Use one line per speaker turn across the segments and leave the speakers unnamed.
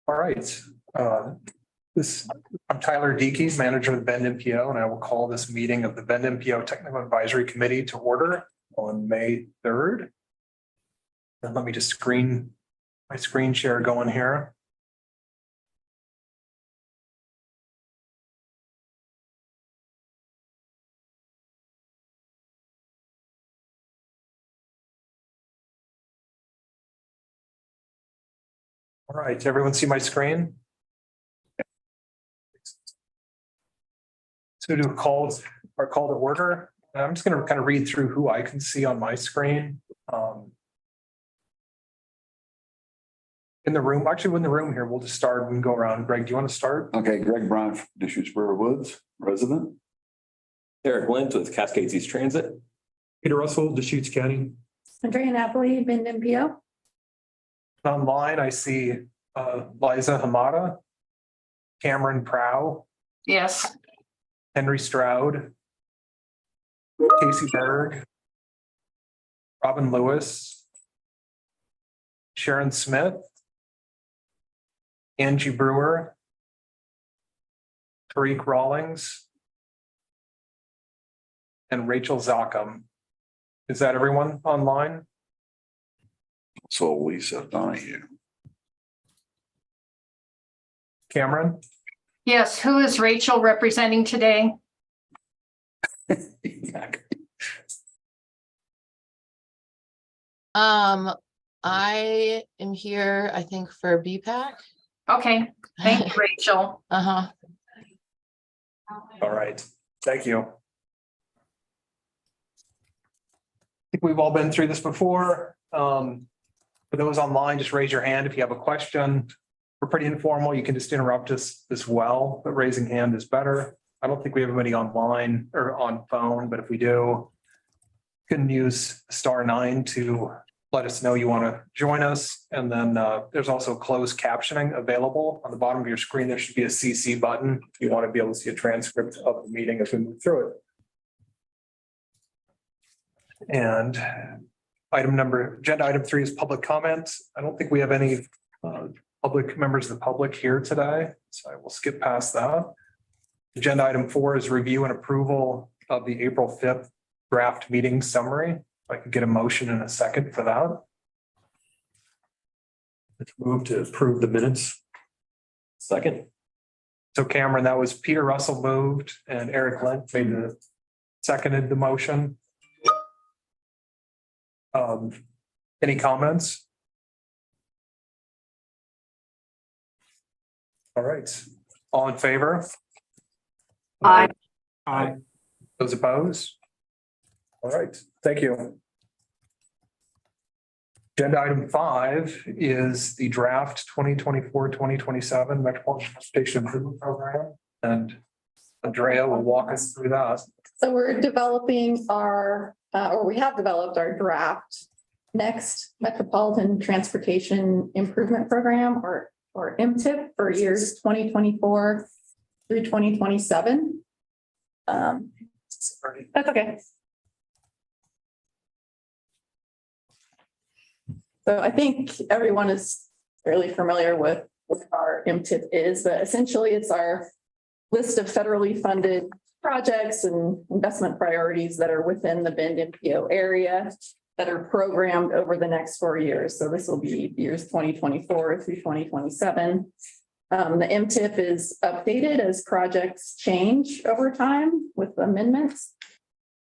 All right. I'm Tyler Diekey, manager of the Bend MPO, and I will call this meeting of the Bend MPO Technical Advisory Committee to order on May 3rd. And let me just my screen share going here. All right, everyone see my screen? So to call to order. I'm just going to kind of read through who I can see on my screen. In the room, actually in the room here, we'll just start and go around. Greg, do you want to start?
Okay, Greg Bryant, Deschutes Woods, resident.
Eric Lynch with Cascades East Transit.
Peter Russell, Deschutes County.
Andrea Napoli, Bend MPO.
Online, I see Liza Hamada, Cameron Prow,
Yes.
Henry Stroud, Casey Berg, Robin Lewis, Sharon Smith, Angie Brewer, Tariq Rawlings, and Rachel Zachem. Is that everyone online?
So Lisa Donahue.
Cameron?
Yes, who is Rachel representing today?
I am here, I think, for BPAC.
Okay, thank you, Rachel.
Uh-huh.
All right, thank you. I think we've all been through this before. For those online, just raise your hand if you have a question. We're pretty informal. You can just interrupt us as well, but raising hand is better. I don't think we have anybody online or on phone, but if we do, you can use *9 to let us know you want to join us. And then there's also closed captioning available on the bottom of your screen. There should be a CC button if you want to be able to see a transcript of the meeting as we move through it. And agenda item 3 is public comments. I don't think we have any members of the public here today, so I will skip past that. Agenda item 4 is review and approval of the April 5th draft meeting summary. If I could get a motion in a second for that.
Let's move to approve the minutes.
Second.
So Cameron, that was Peter Russell moved and Eric Lent seconded the motion. Any comments? All right, all in favor?
Aye.
Aye.
Those opposed? All right, thank you. Agenda item 5 is the draft 2024-2027 Metropolitan Transportation Improvement Program. And Andrea will walk us through that.
So we're developing we have developed our draft next Metropolitan Transportation Improvement Program or MTIP for years 2024 through 2027. That's okay. So I think everyone is fairly familiar with what our MTIP is, but essentially it's our list of federally funded projects and investment priorities that are within the Bend MPO area that are programmed over the next 4 years. So this will be years 2024 through 2027. The MTIP is updated as projects change over time with amendments.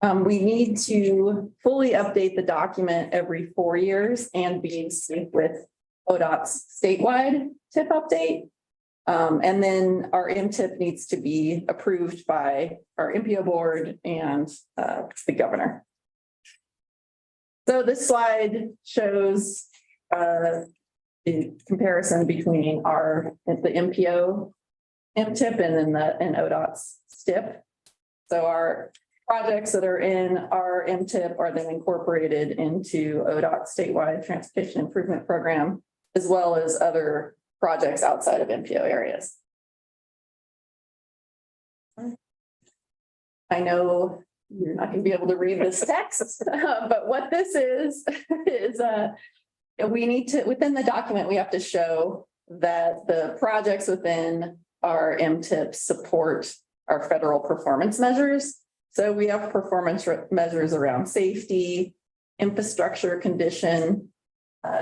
We need to fully update the document every 4 years and be in sync with ODOT's statewide TIP update. And then our MTIP needs to be approved by our MPO board and the governor. So this slide shows the comparison between the MPO MTIP and then ODOT's STIP. So our projects that are in our MTIP are then incorporated into ODOT's statewide transportation improvement program, as well as other projects outside of MPO areas. I know you're not going to be able to read this text, but what this is we need to, within the document, we have to show that the projects within our MTIP support our federal performance measures. So we have performance measures around safety, infrastructure condition,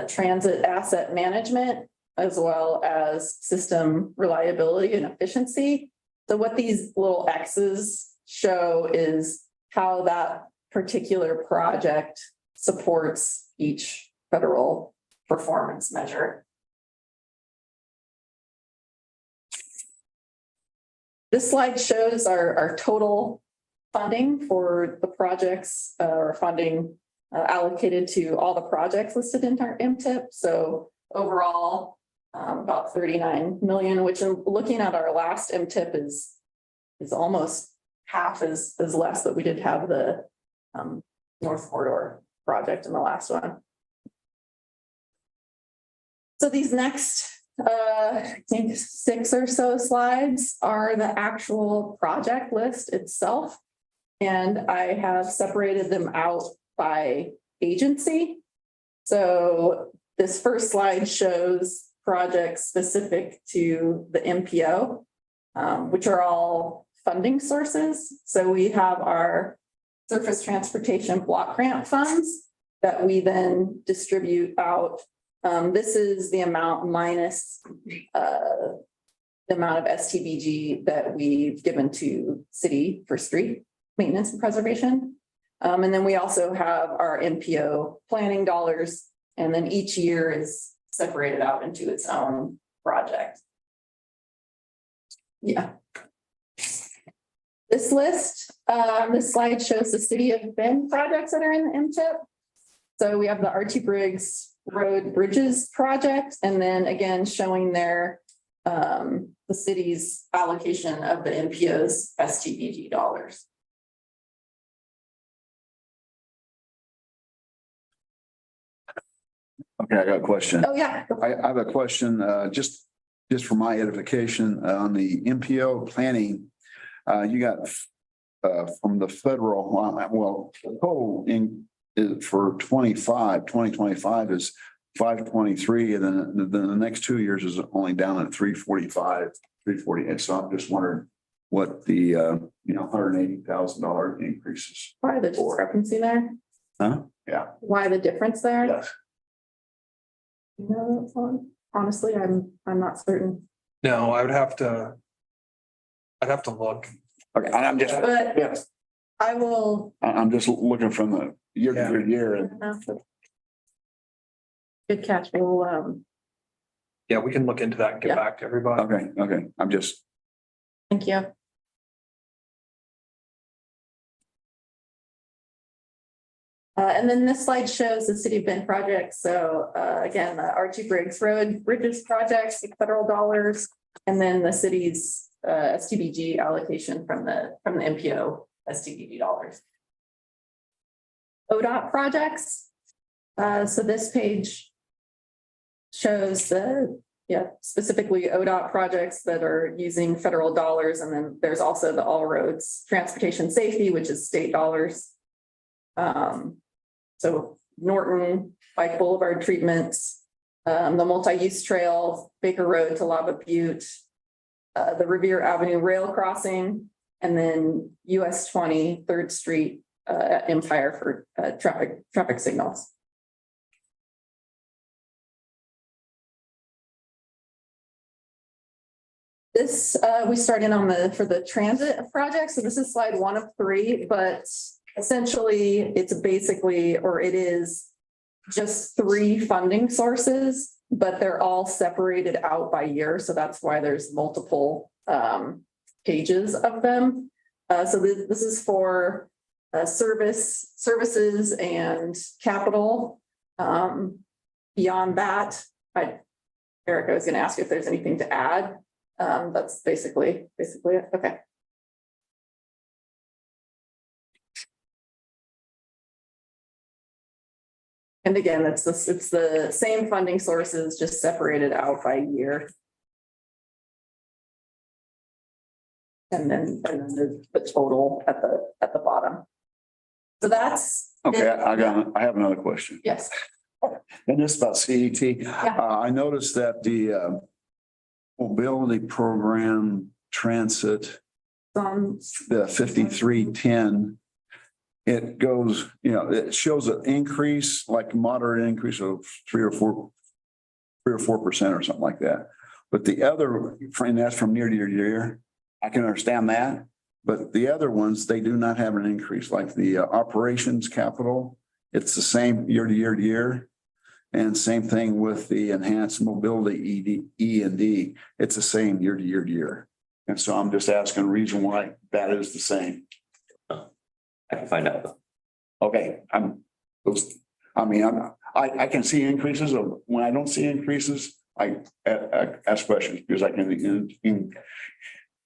transit asset management, as well as system reliability and efficiency. So what these little X's show is how that particular project supports each federal performance measure. This slide shows our total funding for the projects or funding allocated to all the projects listed in our MTIP. So overall, about 39 million, which looking at our last MTIP is almost half as less, but we did have the North Corridor project in the last one. So these next, I think 6 or so slides are the actual project list itself. And I have separated them out by agency. So this first slide shows projects specific to the MPO, which are all funding sources. So we have our surface transportation block grant funds that we then distribute out. This is the amount minus the amount of STBG that we've given to city for street maintenance and preservation. And then we also have our MPO planning dollars, and then each year is separated out into its own project. Yeah. This list, this slide shows the city of Bend projects that are in the MTIP. So we have the Archie Briggs Road Bridges project, and then again showing their the city's allocation of the MPO's STBG dollars.
Okay, I got a question.
Oh, yeah.
I have a question, just for my edification, on the MPO planning. You got from the federal, well, the total in is for 2025 is 523, and then the next 2 years is only down at 345, 340. And so I'm just wondering what the $180,000 increases.
Why the discrepancy there?
Huh? Yeah.
Why the difference there?
Yes.
You know that one? Honestly, I'm not certain.
No, I'd have to look.
Okay, and I'm just,
But
yes,
I will.
I'm just looking from the year to year and
Good catch. We'll,
Yeah, we can look into that and get
Yeah.
back to everybody.
okay, I'm just,
thank you. And then this slide shows the City of Bend project. So again, the Archie Briggs Road Bridges projects, federal dollars, and then the city's STBG allocation from the MPO STBG dollars. ODOT projects. So this page shows specifically ODOT projects that are using federal dollars. And then there's also the all roads transportation safety, which is state dollars. So Norton Bike Boulevard treatments, the multi-use trail, Baker Road to Lava Butte, the Revere Avenue rail crossing, and then US 20 3rd Street at Empire for traffic signals. This we started on for the transit project. So this is slide 1 of 3, but essentially it's basically, or it is just 3 funding sources, but they're all separated out by year. So that's why there's multiple pages of them. So this is for services and capital. Beyond that, Eric, I was going to ask you if there's anything to add. That's basically it. Okay. And again, it's the same funding sources, just separated out by year. And then the total at the bottom. So that's.
okay, I have another question.
Yes.
And this is about CET. I noticed that the mobility program transit,
Um,
the 5310. It goes, you know, it shows an increase, like moderate increase of 3 or 4% or something like that. But the other, and that's from year to year to year. I can understand that. But the other ones, they do not have an increase, like the operations capital. It's the same year to year to year. And same thing with the enhanced mobility E and D. It's the same year to year to year. And so I'm just asking the reason why that is the same.
I can find out.
Okay, I can see increases of, when I don't see increases, I ask questions because I can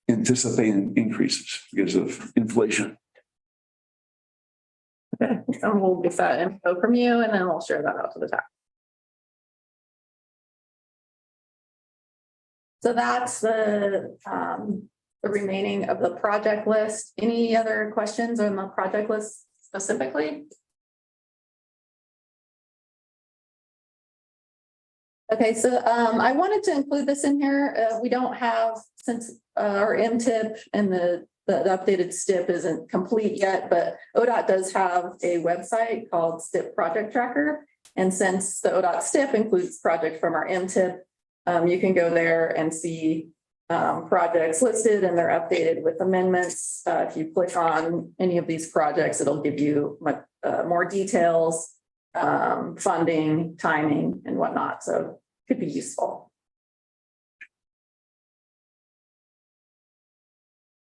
anticipate increases because of inflation.
and we'll get that info from you and then we'll share that out to the top. So that's the remaining of the project list. Any other questions on the project list specifically? Okay, so I wanted to include this in here. We don't have, since our MTIP and the updated STIP isn't complete yet, but ODOT does have a website called STIP Project Tracker. And since the ODOT STIP includes projects from our MTIP, you can go there and see projects listed and they're updated with amendments. If you click on any of these projects, it'll give you much more details, funding, timing, and whatnot. So it could be useful.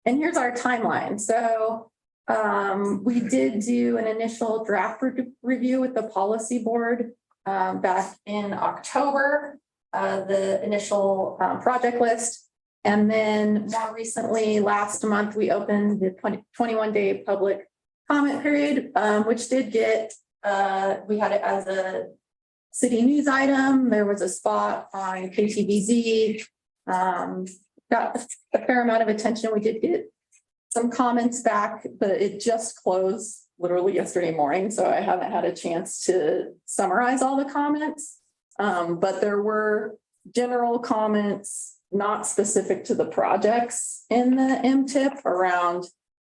And here's our timeline. So we did do an initial draft review with the policy board back in October, the initial project list. And then more recently, last month, we opened the 21-day public comment period, which did get, we had it as a city news item. There was a spot on KTVZ, got a fair amount of attention. We did get some comments back, but it just closed literally yesterday morning. So I haven't had a chance to summarize all the comments. But there were general comments not specific to the projects in the MTIP around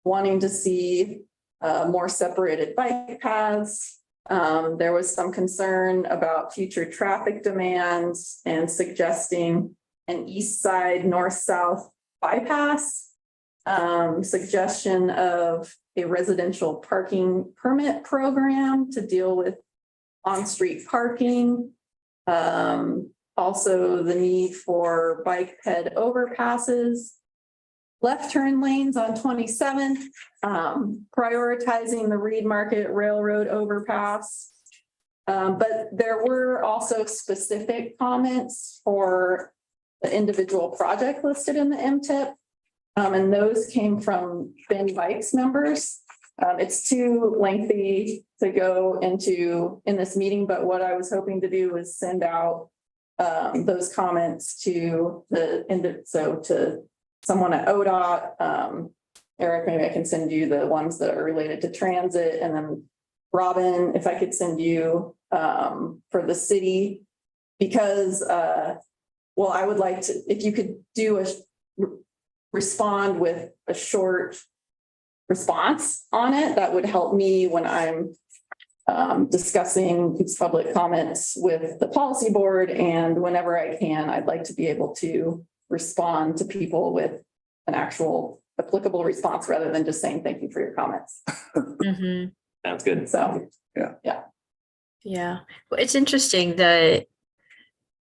wanting to see more separated bike paths. There was some concern about future traffic demands and suggesting an east side, north south bypass. Suggestion of a residential parking permit program to deal with on-street parking. Also the need for bike ped overpasses, left turn lanes on 27th, prioritizing the Reed Market Railroad overpass. But there were also specific comments for the individual project listed in the MTIP. And those came from Bend Bikes members. It's too lengthy to go into in this meeting, but what I was hoping to do is send out those comments to to someone at ODOT. Eric, maybe I can send you the ones that are related to transit, and then Robin, if I could send you for the city, because well, I would like to, if you could do respond with a short response on it, that would help me when I'm discussing these public comments with the policy board, and whenever I can, I'd like to be able to respond to people with an actual applicable response rather than just saying thank you for your comments.
Mhm.
Sounds good.
So
Yeah, well, it's interesting that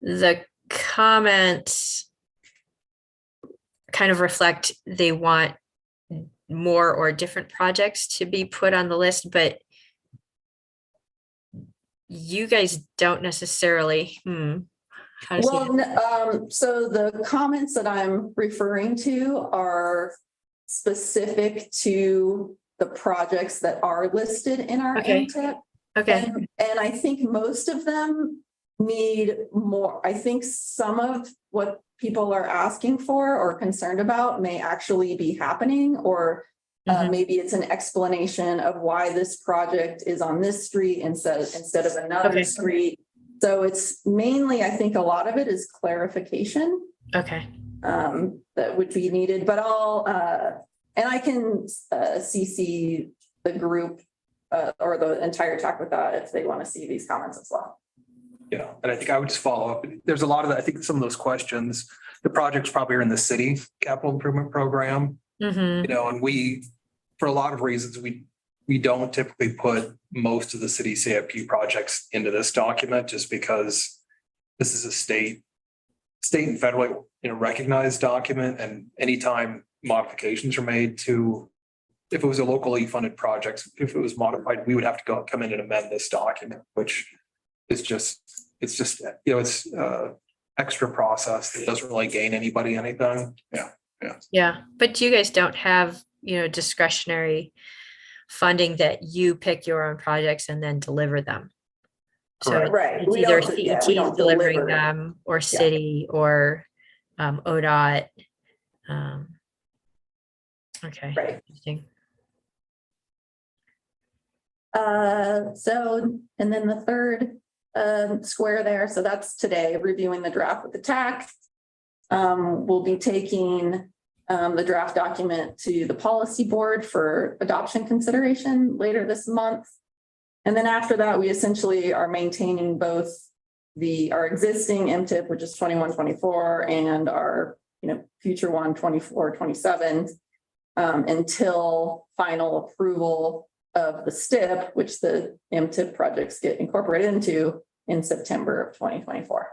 the comments kind of reflect they want more or different projects to be put on the list, but you guys don't necessarily, how to say it?
well, so the comments that I'm referring to are specific to the projects that are listed in our
Okay.
MTIP.
Okay,
And I think most of them need more. I think some of what people are asking for or concerned about may actually be happening, or
Mhm.
maybe it's an explanation of why this project is on this street instead of another
Okay.
street. So it's mainly, I think a lot of it is clarification.
Okay.
that would be needed, but and I can CC the group or the entire talk with that if they want to see these comments as well.
Yeah, and I think I would just follow up. There's a lot of that. I think some of those questions, the projects probably are in the city capital improvement program,
Mm-hmm.
and we, for a lot of reasons, we don't typically put most of the city CIP projects into this document just because this is a state and federally, recognized document, and anytime modifications are made to, if it was a locally funded project, if it was modified, we would have to come in and amend this document, which is just, it's extra process that doesn't really gain anybody anything.
Yeah, but you guys don't have, discretionary funding that you pick your own projects and then deliver them. So
Correct.
Right.
it's
We
either
don't- yeah, we
CET
don't
delivering
deliver.
them or city or ODOT. Okay.
Right.
Interesting.
So, and then the third square there, so that's today, reviewing the draft with the TAC. We'll be taking the draft document to the policy board for adoption consideration later this month. And then after that, we essentially are maintaining both our existing MTIP, which is 21-24, and our future one, 24-27, until final approval of the STIP, which the MTIP projects get incorporated into in September of 2024.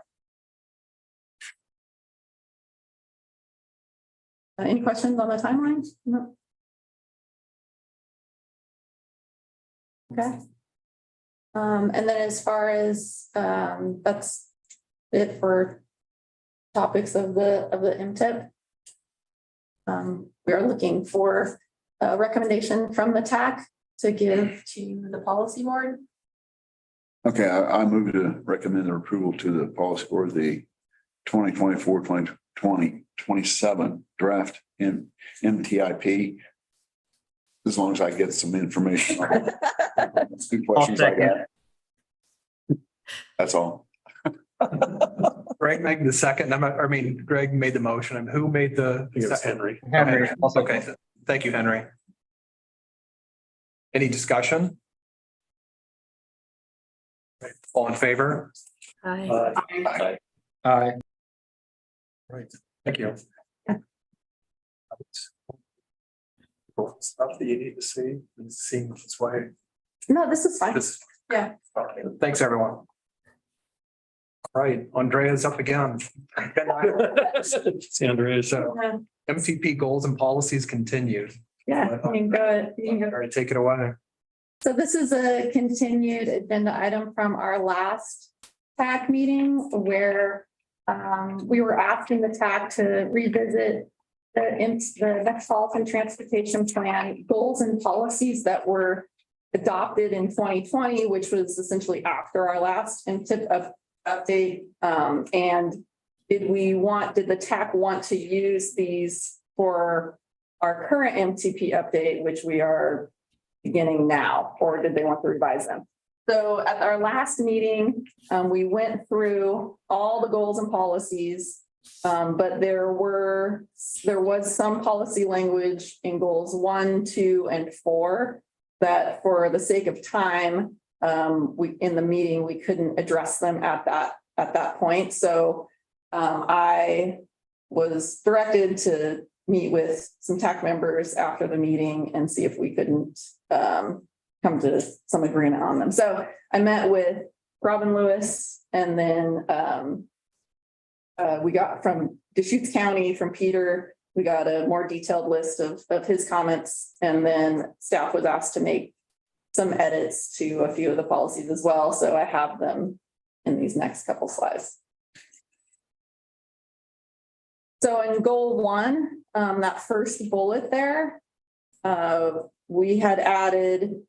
Any questions on the timeline? No. Okay. And then as far as that's it for topics of the MTIP. We are looking for a recommendation from the TAC to give to the policy board.
Okay, I move to recommend the approval to the policy board, the 2024-2027 draft in MTIP. As long as I get some information. That's good questions I got. That's all.
Greg made the second, Greg made the motion, and who made the?
I think it was
second?
Henry.
Okay, thank you, Henry. Any discussion? All in favor?
Hi.
Aye. Right, thank you.
Stuff that you need to see and see this way.
No, this is fine.
This-
Yeah.
Okay, thanks, everyone. All right, Andrea's up again.
It's Andrea, so.
Yeah,
MTP goals and policies continued.
you can go. You can go.
All right, take it away.
So this is a continued agenda item from our last TAC meeting where we were asking the TAC to revisit the Metropolitan Transportation Plan goals and policies that were adopted in 2020, which was essentially after our last MTIP update. And did the TAC want to use these for our current MTP update, which we are beginning now, or did they want to revise them? So at our last meeting, we went through all the goals and policies, but there was some policy language in goals 1, 2, and 4 that, for the sake of time, in the meeting, we couldn't address them at that point. So I was directed to meet with some TAC members after the meeting and see if we couldn't come to some agreement on them. So I met with Robin Lewis, and then we got from Deschutes County, from Peter, we got a more detailed list of his comments, and then staff was asked to make some edits to a few of the policies as well. So I have them in these next couple slides. So in goal 1, that first bullet there, we had added,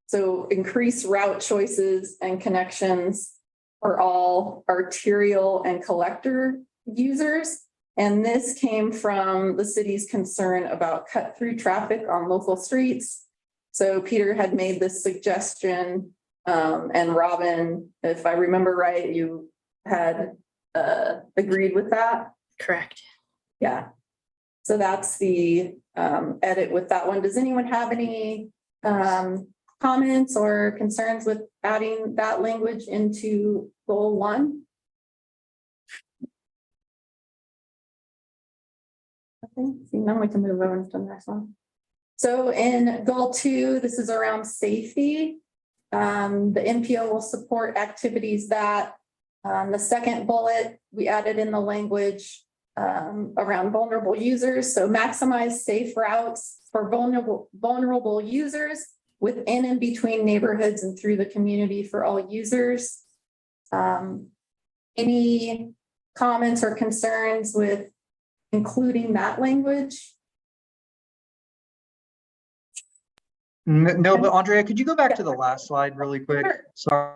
so increase route choices and connections for all arterial and collector users. And this came from the city's concern about cut through traffic on local streets. So Peter had made this suggestion, and Robin, if I remember right, you had agreed with that.
Correct.
Yeah. So that's the edit with that one. Does anyone have any comments or concerns with adding that language into goal 1? Okay, seeing none, we can move on to the next one. So in goal 2, this is around safety. The MPO will support activities that, the second bullet, we added in the language around vulnerable users. So maximize safe routes for vulnerable users within and between neighborhoods and through the community for all users. Any comments or concerns with including that language?
No, but Andrea, could you go back to the last slide really quick?
Sure.
Sorry.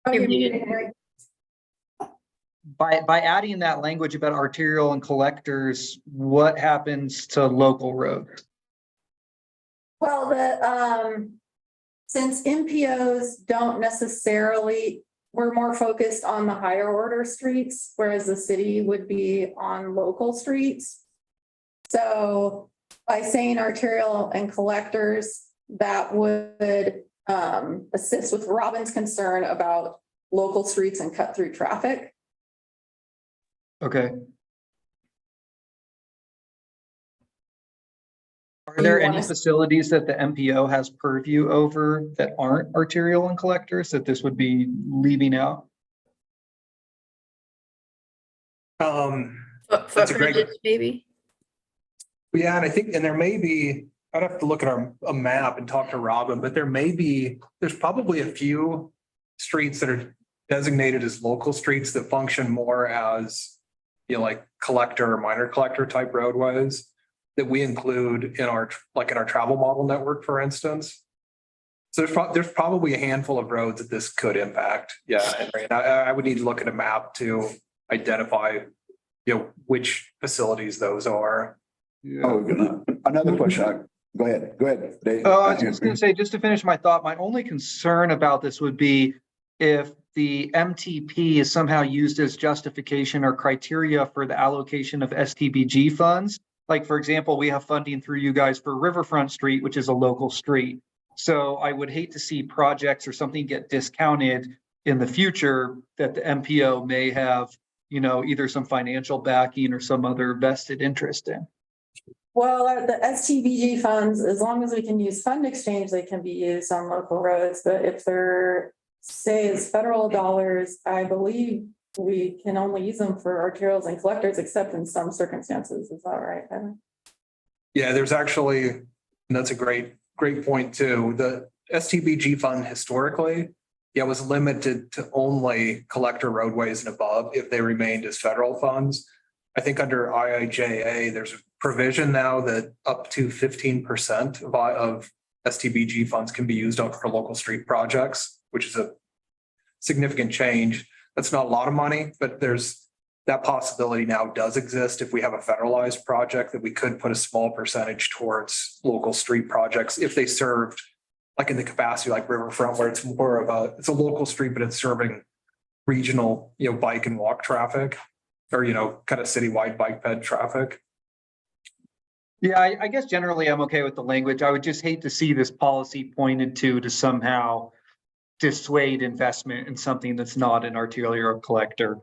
Okay,
You're muted.
By adding that language about arterial and collectors, what happens to local roads?
Well, since MPOs don't necessarily, we're more focused on the higher order streets, whereas the city would be on local streets. So by saying arterial and collectors, that would assist with Robin's concern about local streets and cut through traffic.
Okay. Are
Do
there
you
any
want to-
facilities that the MPO has purview over that aren't arterial and collectors that this would be leaving out?
That's a great-
Footages, maybe.
Yeah, and I think, and there may be, I'd have to look at a map and talk to Robin, but there's probably a few streets that are designated as local streets that function more as, like collector or minor collector type roadways that we include in our travel model network, for instance. So there's probably a handful of roads that this could impact. Yeah, and I would need to look at a map to identify, which facilities those are.
Oh, another question. Go ahead, Dave.
Oh, I was just going to say, just to finish my thought, my only concern about this would be if the MTP is somehow used as justification or criteria for the allocation of STBG funds. Like, for example, we have funding through you guys for Riverfront Street, which is a local street. So I would hate to see projects or something get discounted in the future that the MPO may have, either some financial backing or some other vested interest in.
Well, the STBG funds, as long as we can use fund exchange, they can be used on local roads. But if they're, say, as federal dollars, I believe we can only use them for arterials and collectors, except in some circumstances. Is that right, Evan?
Yeah, there's actually, and that's a great point too. The STBG fund historically, was limited to only collector roadways and above if they remained as federal funds. I think under IIJA, there's a provision now that up to 15% of STBG funds can be used for local street projects, which is a significant change. That's not a lot of money, but there's that possibility now does exist if we have a federalized project that we could put a small percentage towards local street projects if they served like in the capacity like Riverfront, where it's more of it's a local street, but it's serving regional, bike and walk traffic or, kind of citywide bike ped traffic.
Yeah, I guess generally I'm okay with the language. I would just hate to see this policy pointed to somehow dissuade investment in something that's not an arterial collector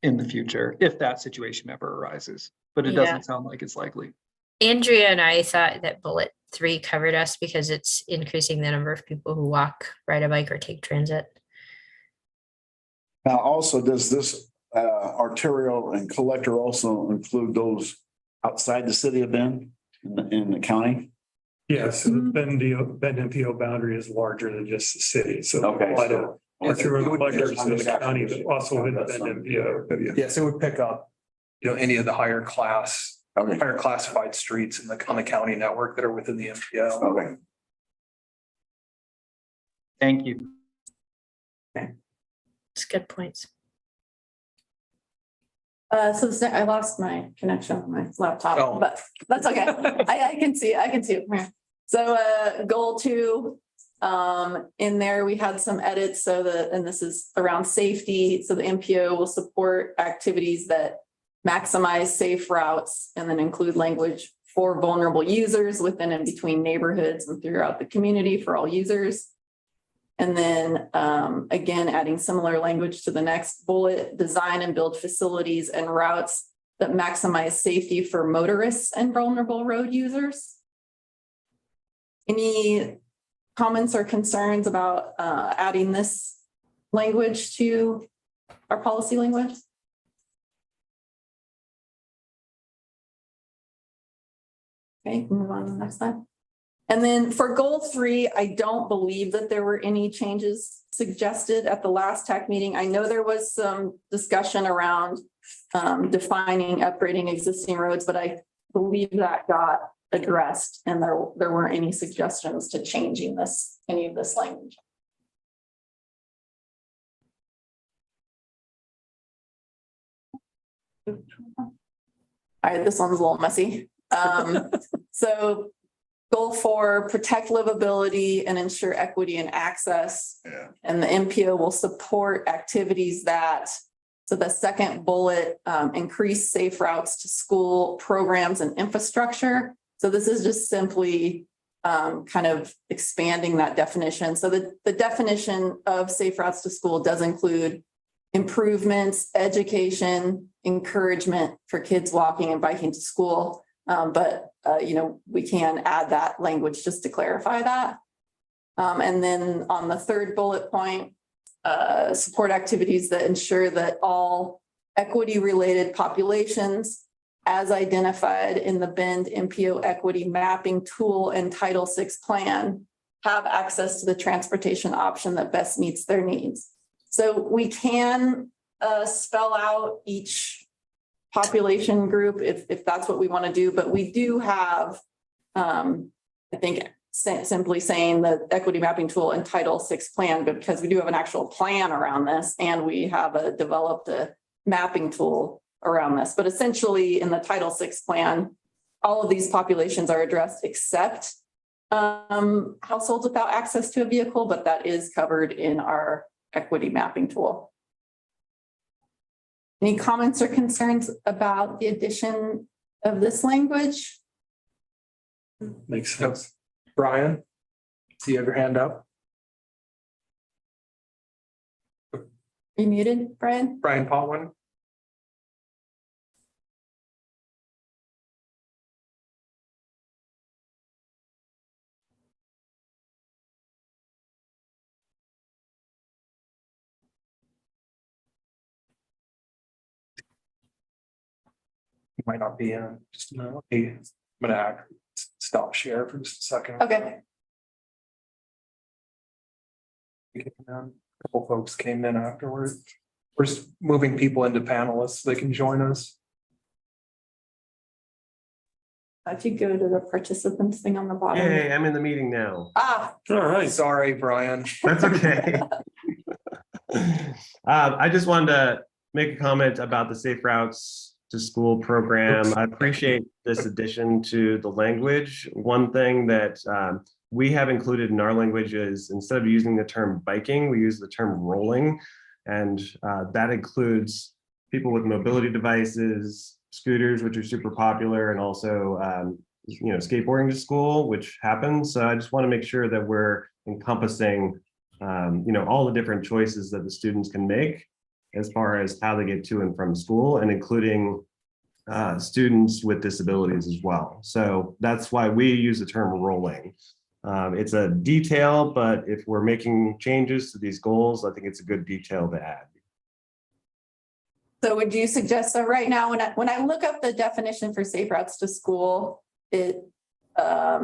in the future, if that situation ever arises. But it doesn't sound like it's likely.
Andrea and I thought that bullet 3 covered us because it's increasing the number of people who walk, ride a bike, or take transit.
Now, also, does this arterial and collector also include those outside the city of Bend in the county?
Yes, the Bend MPO boundary is larger than just the city, so
Okay.
a lot of arterial
It would-
collectors in the county, but also in the Bend MPO.
Yes, it would pick up, any of the higher
Okay,
classified streets on the county network that are within the MPO.
okay.
Thank you.
It's good points.
I lost my connection on my
Oh.
laptop, but that's okay. I can see it from here. So, goal 2, in there, we had some edits and this is around safety. So the MPO will support activities that maximize safe routes and then include language for vulnerable users within and between neighborhoods and throughout the community for all users. And then again, adding similar language to the next bullet, design and build facilities and routes that maximize safety for motorists and vulnerable road users. Any comments or concerns about adding this language to our policy language? Okay, move on to the next slide. And then for goal 3, I don't believe that there were any changes suggested at the last TAC meeting. I know there was some discussion around defining upgrading existing roads, but I believe that got addressed and there weren't any suggestions to changing any of this language. All right, this one's a little messy. So goal 4, protect livability and ensure equity and access.
Yeah.
And the MPO will support activities so the second bullet, increase safe routes to school programs and infrastructure. So this is just simply kind of expanding that definition. So the definition of safe routes to school does include improvements, education, encouragement for kids walking and biking to school. But we can add that language just to clarify that. And then on the third bullet point, support activities that ensure that all equity-related populations as identified in the Bend MPO equity mapping tool and Title VI plan have access to the transportation option that best meets their needs. So we can spell out each population group if that's what we want to do, but we do have, I think, simply saying the equity mapping tool and Title VI plan, but because we do have an actual plan around this and we have developed a mapping tool around this. But essentially in the Title VI plan, all of these populations are addressed except households without access to a vehicle, but that is covered in our equity mapping tool. Any comments or concerns about the addition of this language?
Makes sense.
Brian, see you have your hand up.
Are you muted, Brian?
Brian Potwin. You might not be in just a minute. Hey, I'm gonna stop share for just a second.
Okay.
A couple folks came in afterwards. We're just moving people into panelists. They can join us.
How'd you go to the participants thing on the bottom?
Hey, I'm in the meeting now.
Ah,
All right.
Sorry, Brian.
That's okay. I just wanted to make a comment about the Safe Routes to School program. I appreciate this addition to the language. One thing that we have included in our language is instead of using the term biking, we use the term rolling. And that includes people with mobility devices, scooters, which are super popular, and also skateboarding to school, which happens. So I just want to make sure that we're encompassing all the different choices that the students can make as far as how they get to and from school, and including students with disabilities as well. So that's why we use the term rolling. It's a detail, but if we're making changes to these goals, I think it's a good detail to add.
so would you suggest, so right now, when I look up the definition for safe routes to school, it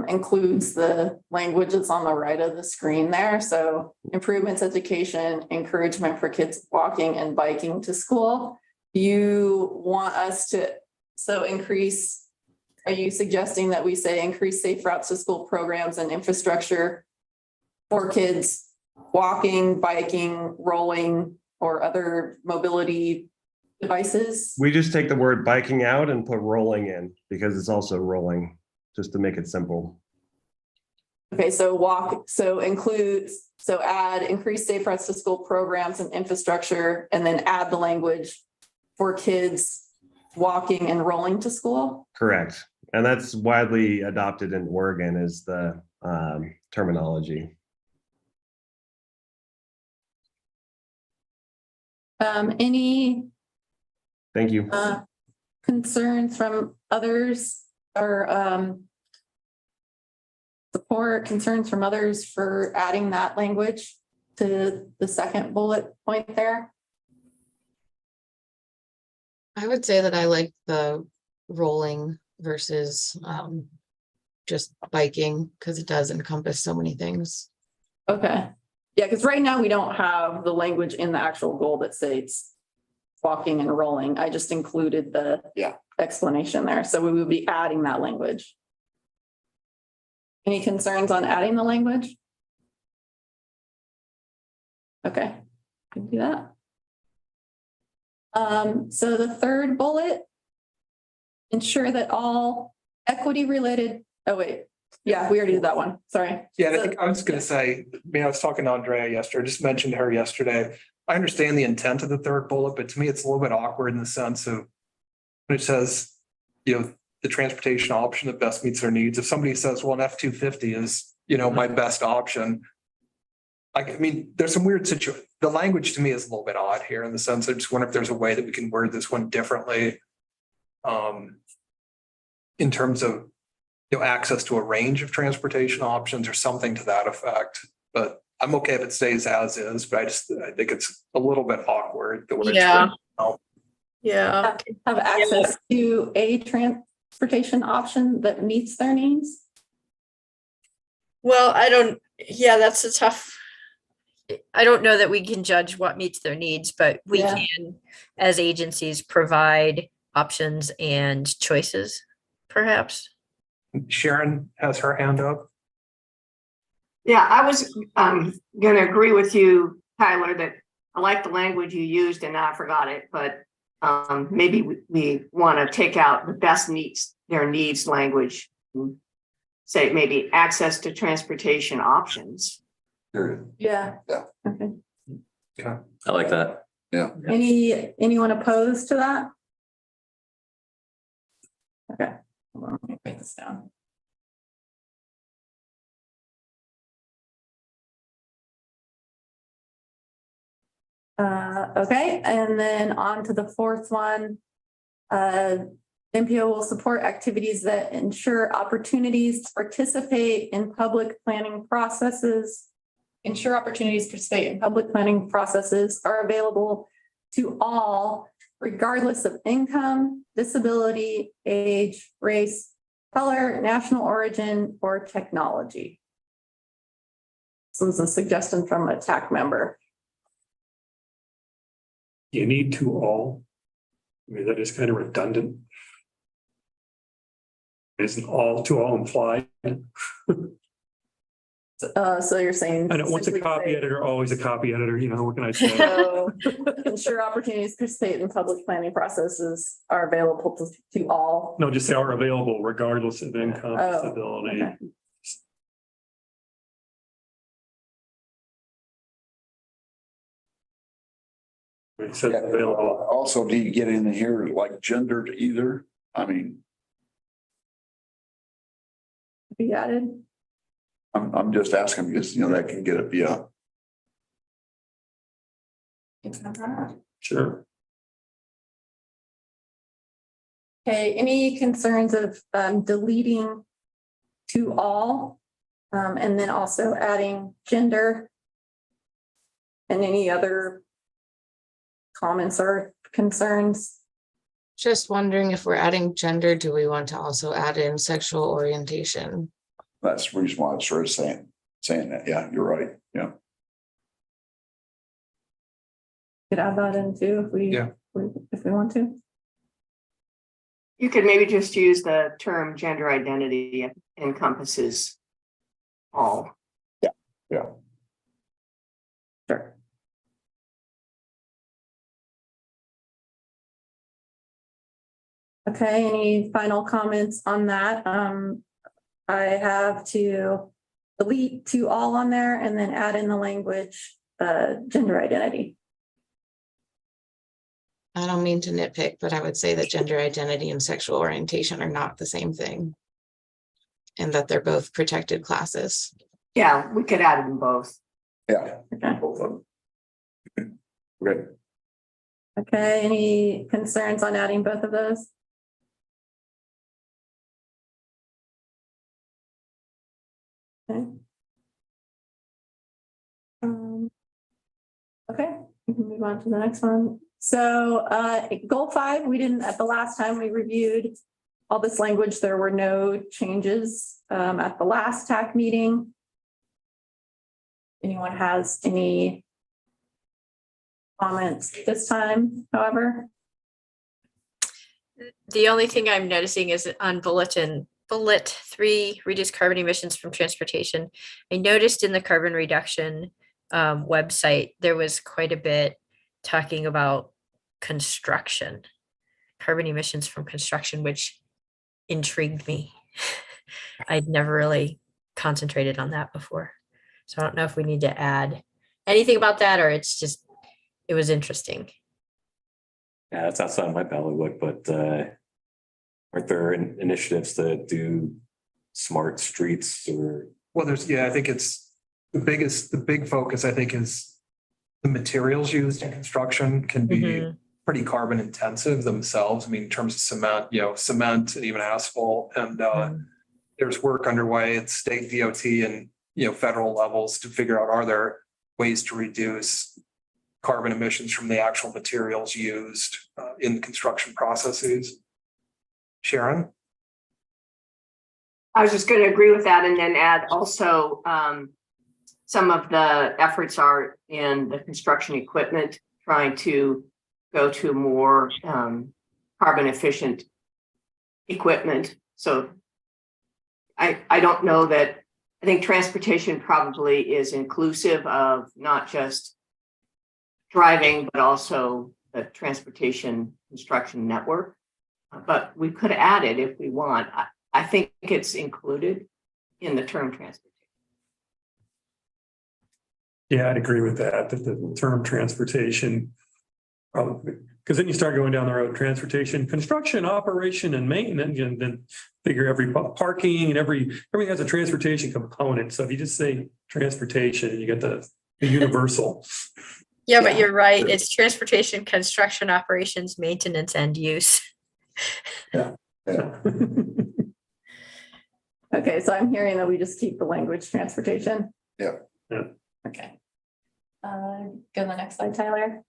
includes the language that's on the right of the screen there. So improvements, education, encouragement for kids walking and biking to school. You want us to, are you suggesting that we say increase safe routes to school programs and infrastructure for kids walking, biking, rolling, or other mobility devices.
We just take the word biking out and put rolling in because it's also rolling, just to make it simple.
Okay, so add increased safe routes to school programs and infrastructure, and then add the language for kids walking and rolling to school.
Correct. And that's widely adopted in Oregon is the terminology.
Any
Thank you.
concerns from others or support concerns from others for adding that language to the second bullet point there?
I would say that I like the rolling versus just biking because it does encompass so many things.
Okay, yeah, because right now we don't have the language in the actual goal that states walking and rolling. I just included the explanation there, so we would be adding that language. Any concerns on adding the language? Okay, can do that. So the third bullet, ensure that all equity related, oh wait, yeah, we already did that one, sorry.
Yeah, and I think I was gonna say, I was talking to Andrea yesterday, just mentioned to her yesterday. I understand the intent of the third bullet, but to me, it's a little bit awkward in the sense of when it says, the transportation option that best meets their needs. If somebody says, well, an F-250 is, my best option. I mean, there's some weird situation. The language to me is a little bit odd here in the sense I just wonder if there's a way that we can word this one differently. In terms of, access to a range of transportation options or something to that effect. But I'm okay if it stays as is, but I think it's a little bit awkward the way it's
Yeah.
written now.
Yeah.
Have access to a transportation option that meets their needs.
Well, that's a tough. I don't know that we can judge what meets their needs, but we
Yeah.
can, as agencies, provide options and choices, perhaps.
Sharon has her hand up.
Yeah, I was gonna agree with you, Tyler, that I like the language you used and I forgot it, but maybe we want to take out the best meets their needs language. Say maybe access to transportation options.
Period.
Yeah.
Yeah.
Okay.
I like that.
Anyone opposed to that? Okay, hold on, let me write this down. Okay, and then on to the fourth one. MPO will support activities that ensure opportunities to participate in public planning processes. Ensure opportunities to participate in public planning processes are available to all, regardless of income, disability, age, race, color, national origin, or technology. This was a suggestion from a TAC member.
You need to all. I mean, that is kind of redundant. Isn't all to all implied?
So you're saying.
I know, once a
simply
copy
say-
editor, always a copy editor, what can I say?
So ensure opportunities to participate in public planning processes are available to all.
No, just say are available regardless of income,
Oh,
disability.
okay.
It says available.
Also, do you get in here like gendered either? I mean,
Be added.
I'm just asking because, that can get it via.
Sure.
Okay, any concerns of deleting to all? And then also adding gender? And any other comments or concerns?
Just wondering if we're adding gender, do we want to also add in sexual orientation?
That's the reason why I started saying that. Yeah, you're right. Yeah.
Could add that in too if we want to.
You could maybe just use the term gender identity encompasses all.
Yeah.
Sure. Okay, any final comments on that? I have to delete to all on there and then add in the language, gender identity.
I don't mean to nitpick, but I would say that gender identity and sexual orientation are not the same thing. And that they're both protected classes.
Yeah, we could add them both.
Yeah.
Okay.
Both of them. Great.
Okay, any concerns on adding both of those? Okay. Okay, we can move on to the next one. So goal 5, we didn't, at the last time we reviewed all this language, there were no changes at the last TAC meeting. Anyone has any comments this time, however?
The only thing I'm noticing is on bullet 3, reduce carbon emissions from transportation. I noticed in the carbon reduction website, there was quite a bit talking about construction, carbon emissions from construction, which intrigued me. I'd never really concentrated on that before. So I don't know if we need to add anything about that, or it's just, it was interesting.
Yeah, that's outside my bailiwick, but aren't there initiatives to do smart streets or?
Well, I think it's the big focus, I think, is the materials used in construction can be pretty carbon intensive themselves. I mean, in terms of cement, and even asphalt. And there's work underway at state DOT and, federal levels to figure out, are there ways to reduce carbon emissions from the actual materials used in construction processes? Sharon?
I was just going to agree with that and then add also some of the efforts are in the construction equipment, trying to go to more carbon efficient equipment. So I don't know that, I think transportation probably is inclusive of not just driving, but also the transportation construction network. But we could add it if we want. I think it's included in the term transportation.
Yeah, I'd agree with that the term transportation, probably, because then you start going down the road, transportation, construction, operation, and maintenance, and then figure every parking and everything has a transportation component. So if you just say transportation, you get the universal.
Yeah, but you're right. It's transportation, construction, operations, maintenance, and use.
Yeah.
Okay, so I'm hearing that we just keep the language transportation.
Yeah.
Okay. Go to the next slide, Tyler.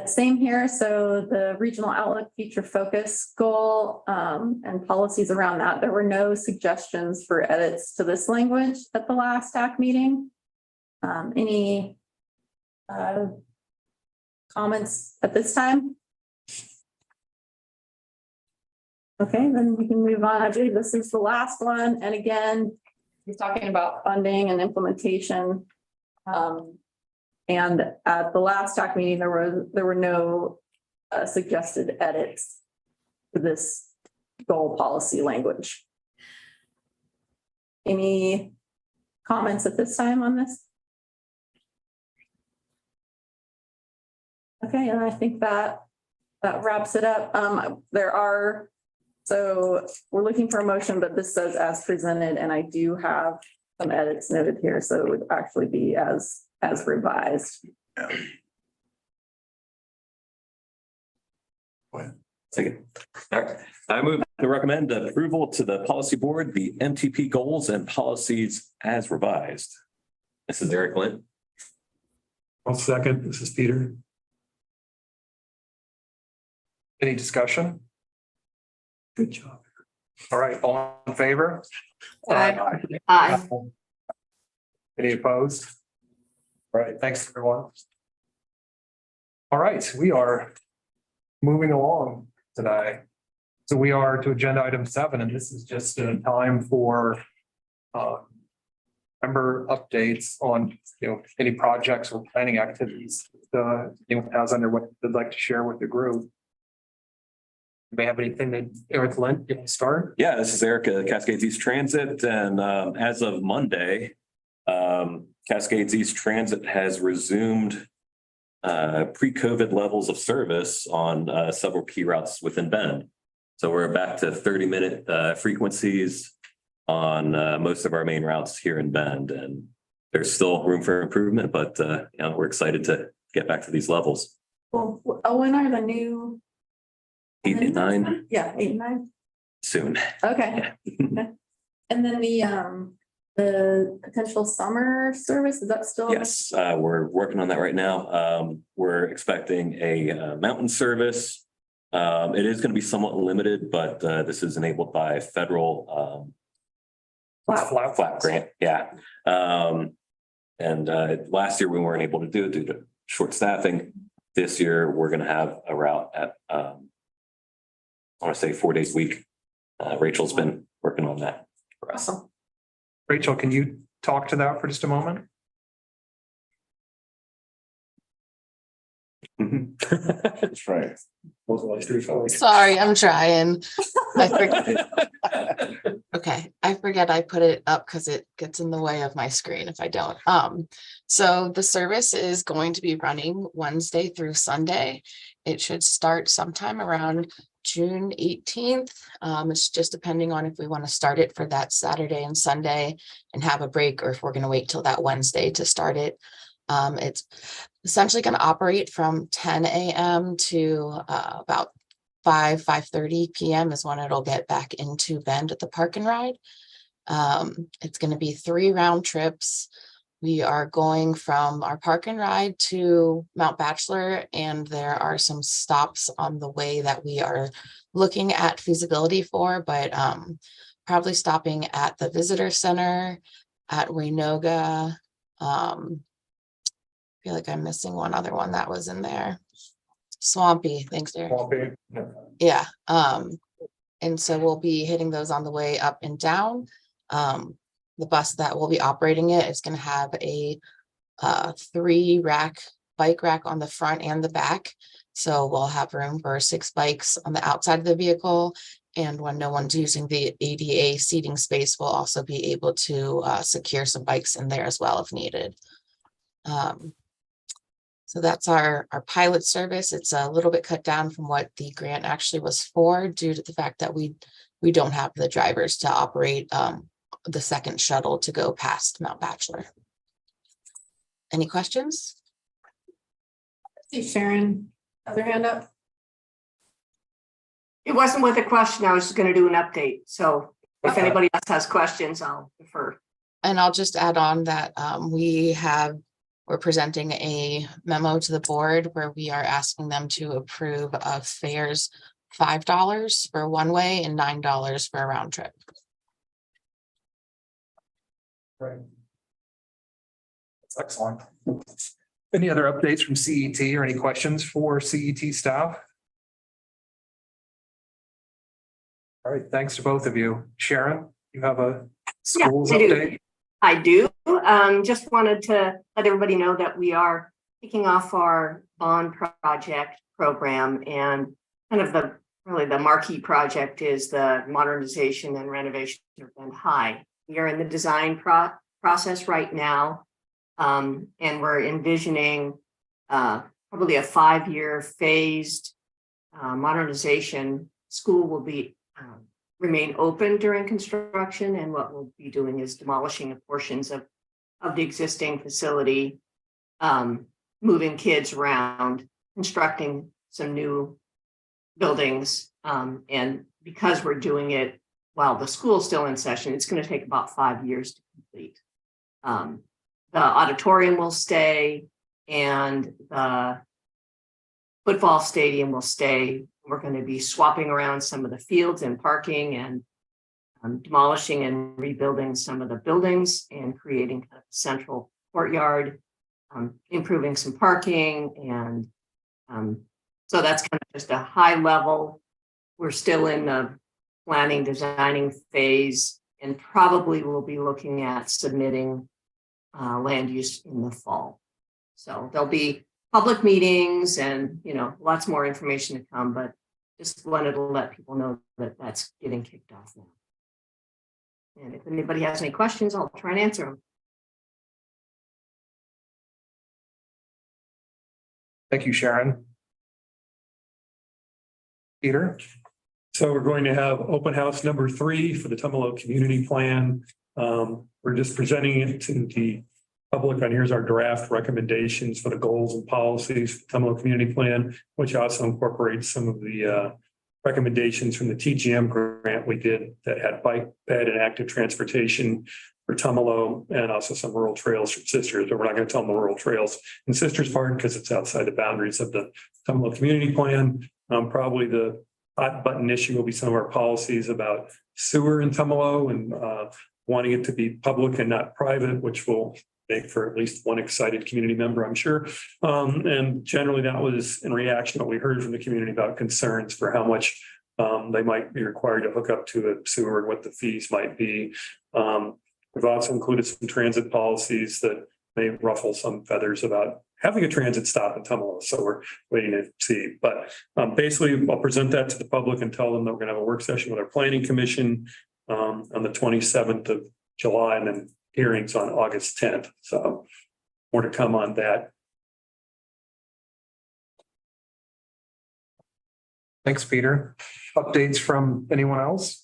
Same here. So the regional outlook future focus goal and policies around that. There were no suggestions for edits to this language at the last TAC meeting. Any comments at this time? Okay, then we can move on. I believe this is the last one. And again, he's talking about funding and implementation. And at the last TAC meeting, there were no suggested edits to this goal policy language. Any comments at this time on this? Okay, and I think that wraps it up. So we're looking for a motion, but this says as presented, and I do have some edits noted here, so it would actually be as revised.
Second. All right. I move to recommend approval to the policy board, the MTP goals and policies as revised. This is Eric Lynn.
I'll second. This is Peter.
Any discussion?
Good job.
All right, all in favor?
Aye.
Any opposed? All right, thanks, everyone. All right, we are moving along today. So we are to agenda item 7, and this is just a time for member updates on any projects or planning activities anyone has under what they'd like to share with the group. Anybody have anything that Eric Lent, you can start?
Yeah, this is Eric, Cascades East Transit, and as of Monday, Cascades East Transit has resumed pre-COVID levels of service on several key routes within Bend. So we're back to 30-minute frequencies on most of our main routes here in Bend, and there's still room for improvement, but we're excited to get back to these levels.
Well, when are the new?
8 and 9
Yeah, 8 and 9.
soon.
Okay. Okay. And then the potential summer service, is that still?
Yes, we're working on that right now. We're expecting a mountain service. It is going to be somewhat limited, but this is enabled by federal flat grant. Yeah. And last year we weren't able to do it due to short staffing. This year we're going to have a route at I want to say 4 days a week. Rachel's been working on that for us.
Awesome. Rachel, can you talk to that for just a moment?
That's right.
Sorry, I'm trying. I forget. Okay, I forget I put it up because it gets in the way of my screen if I don't. So the service is going to be running Wednesday through Sunday. It should start sometime around June 18th. It's just depending on if we want to start it for that Saturday and Sunday and have a break, or if we're going to wait till that Wednesday to start it. It's essentially going to operate from 10 a.m. to about 5:30 p.m. is when it'll get back into Bend at the Park and Ride. It's going to be 3 round trips. We are going from our Park and Ride to Mount Bachelor, and there are some stops on the way that we are looking at feasibility for, but probably stopping at the Visitor Center, at Waynoga. I feel like I'm missing one other one that was in there. Swampy, thanks, Derek. Yeah. And so we'll be hitting those on the way up and down. The bus that will be operating it is going to have a 3-rack bike rack on the front and the back. So we'll have room for 6 bikes on the outside of the vehicle. And when no one's using the ADA seating space, we'll also be able to secure some bikes in there as well if needed. So that's our pilot service. It's a little bit cut down from what the grant actually was for, due to the fact that we don't have the drivers to operate the second shuttle to go past Mount Bachelor. Any questions?
See Sharon, other hand up.
It wasn't with a question. I was just going to do an update. So if anybody else has questions, I'll defer.
And I'll just add on that we're presenting a memo to the board where we are asking them to approve of fares $5 for one way and $9 for a round trip.
Right. That's excellent. Any other updates from CET or any questions for CET staff? All right, thanks to both of you. Sharon, you have a schools update?
I do. Just wanted to let everybody know that we are kicking off our bond project program, and kind of the marquee project is the modernization and renovation of Bend High. We are in the design process right now, and we're envisioning probably a 5-year phased modernization. School will be remain open during construction, and what we'll be doing is demolishing portions of the existing facility, moving kids around, constructing some new buildings, and because we're doing it while the school's still in session, it's going to take about 5 years to complete. The auditorium will stay, and the football stadium will stay. We're going to be swapping around some of the fields and parking, and demolishing and rebuilding some of the buildings and creating kind of a central courtyard, improving some parking. And so that's kind of just a high level. We're still in the planning, designing phase, and probably we'll be looking at submitting land use in the fall. So there'll be public meetings and, lots more information to come, but just wanted to let people know that that's getting kicked off now. And if anybody has any questions, I'll try and answer them.
Thank you, Sharon. Peter?
So we're going to have open house number 3 for the Tumalo Community Plan. We're just presenting it to the public, and here's our draft recommendations for the goals and policies for the Tumalo Community Plan, which also incorporates some of the recommendations from the TGM grant we did that had bike bed and active transportation for Tumalo, and also some rural trails from Sisters, but we're not going to tell them the rural trails in Sisters part because it's outside the boundaries of the Tumalo Community Plan. Probably the hot button issue will be some of our policies about sewer in Tumalo and wanting it to be public and not private, which will make for at least one excited community member, I'm sure. And generally that was in reaction to what we heard from the community about concerns for how much they might be required to hook up to a sewer and what the fees might be. We've also included some transit policies that may ruffle some feathers about having a transit stop in Tumalo. So we're waiting to see. But basically, I'll present that to the public and tell them that we're going to have a work session with our planning commission on the 27th of July, and then hearings on August 10th. So more to come on that.
Thanks, Peter. Updates from anyone else?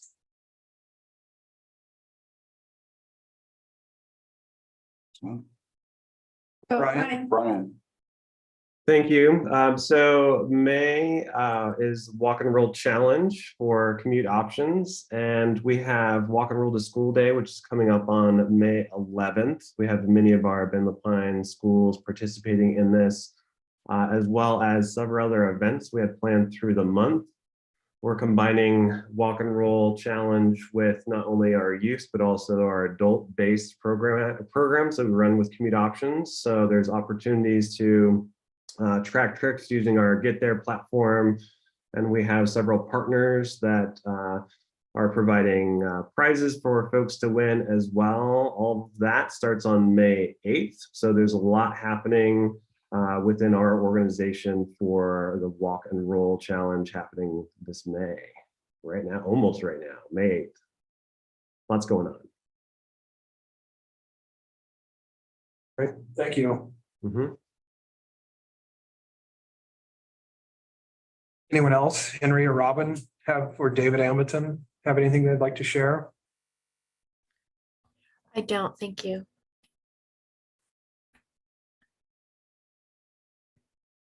Brian.
Thank you. So May is Walk and Roll Challenge for commute options. And we have Walk and Roll to School Day, which is coming up on May 11th. We have many of our Bend MPO schools participating in this, as well as several other events we have planned through the month. We're combining Walk and Roll Challenge with not only our youth, but also our adult-based programs that we run with commute options. So there's opportunities to track tricks using our Get There platform. And we have several partners that are providing prizes for folks to win as well. All of that starts on May 8th. So there's a lot happening within our organization for the Walk and Roll Challenge happening this May, right now, almost right now, May 8th. Lots going on.
Great, thank you. Anyone else, Henry or Robin, or David Amundson, have anything they'd like to share?
I don't, thank you.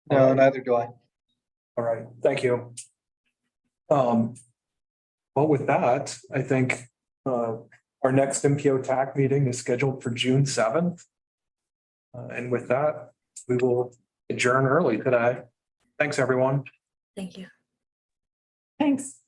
No, neither do I.
All right, thank you. Well, with that, I think our next MPO TAC meeting is scheduled for June 7th. And with that, we will adjourn early today. Thanks, everyone.
Thank you.
Thanks.